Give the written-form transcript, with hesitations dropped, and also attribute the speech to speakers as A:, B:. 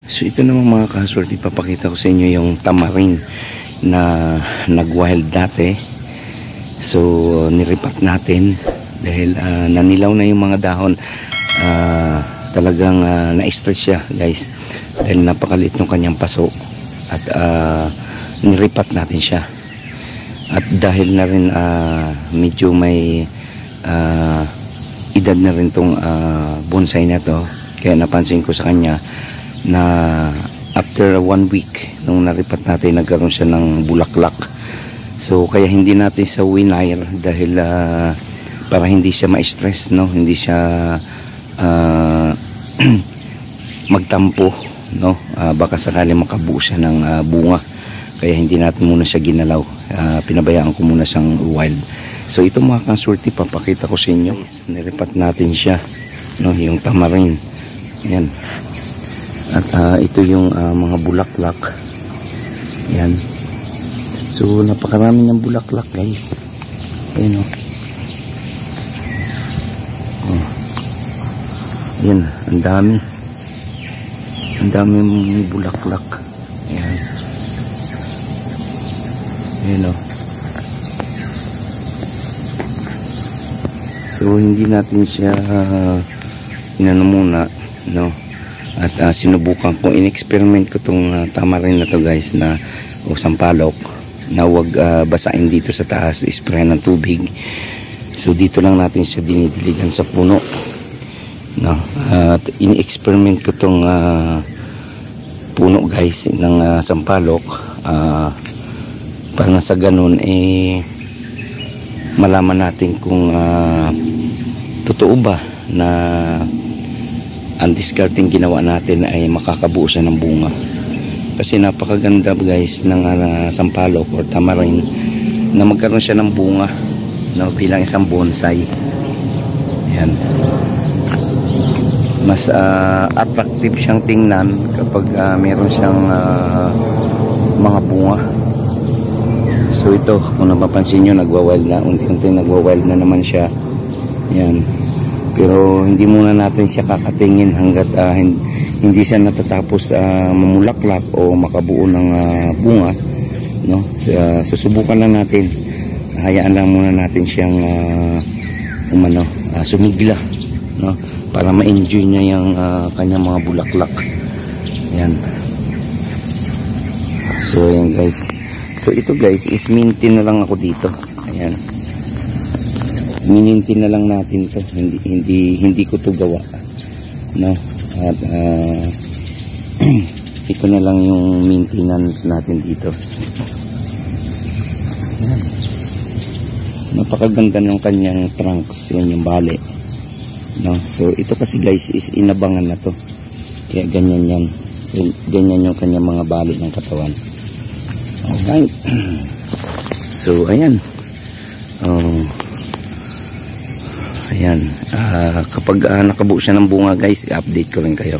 A: So ito naman mga kaswerte, ipapakita ko sa inyo yung tamarin na nag-wild dati. So niripat natin dahil nanilaw na yung mga dahon. Talagang na-stress siya guys dahil napakaliit ng kanyang paso at niripat natin siya. At dahil na rin medyo may edad na rin tong bonsai na to, kaya napansin ko sa kanya na after 1 week nung naripat natin, nagkaroon siya ng bulaklak. So kaya hindi natin sa winire dahil para hindi siya ma-stress, no? Hindi siya magtampo, no? Baka sakali makabuo siya ng bunga, kaya hindi natin muna siya ginalaw. Pinabayaan ko muna siyang wild. So ito mga kaswerte, papakita ko sa inyo. Niripat natin siya, no? Yung tamarin, yan. At ito yung mga bulaklak. Yan. So napakarami ng bulaklak guys. Ayan o. Yan, ang dami. Ang dami mong bulaklak. Ayan. Ayan o. So hindi natin siya inano muna, no? At sinubukan ko, in-experiment ko itong tamarin na to guys, na o sampalok, na huwag basain dito sa taas, spray ng tubig. So dito lang natin siya dinidiligan sa puno, no? At in-experiment ko itong puno guys ng sampalok, para sa ganun malaman natin kung totoo ba na ang discarding ginawa natin ay makakabuo siya ng bunga. Kasi napakaganda guys ng sampalok or tamarin na magkaroon siya ng bunga, no, bilang isang bonsai. Yan. Mas attractive siyang tingnan kapag meron siyang mga bunga. So ito, kung napapansin nyo, nagwa-wild na, unti-unti nagwa-wild na naman siya. Yan. Pero hindi muna natin siya kakatingin hanggat hindi siya natatapos mamulaklak o makabuo ng bunga, no? Susubukan lang natin. Hayaan lang muna natin siyang sumigla, no? Para ma-enjoy niya yung kanyang mga bulaklak. Yan. So yan guys. So ito guys is maintain na lang ako dito. Ayan. Minintin na lang natin to, hindi ko to gawa, no? At ito na lang yung maintenance natin dito. Ayan. Napakaganda ng kanyang trunks, yan yung bali, no? So ito kasi guys is inabangan na to, kaya ganyan yan, ganyan yung kanyang mga bali ng katawan. Alright. So ayan. Ayan, kapag nakabuo siya ng bunga guys, i-update ko rin kayo.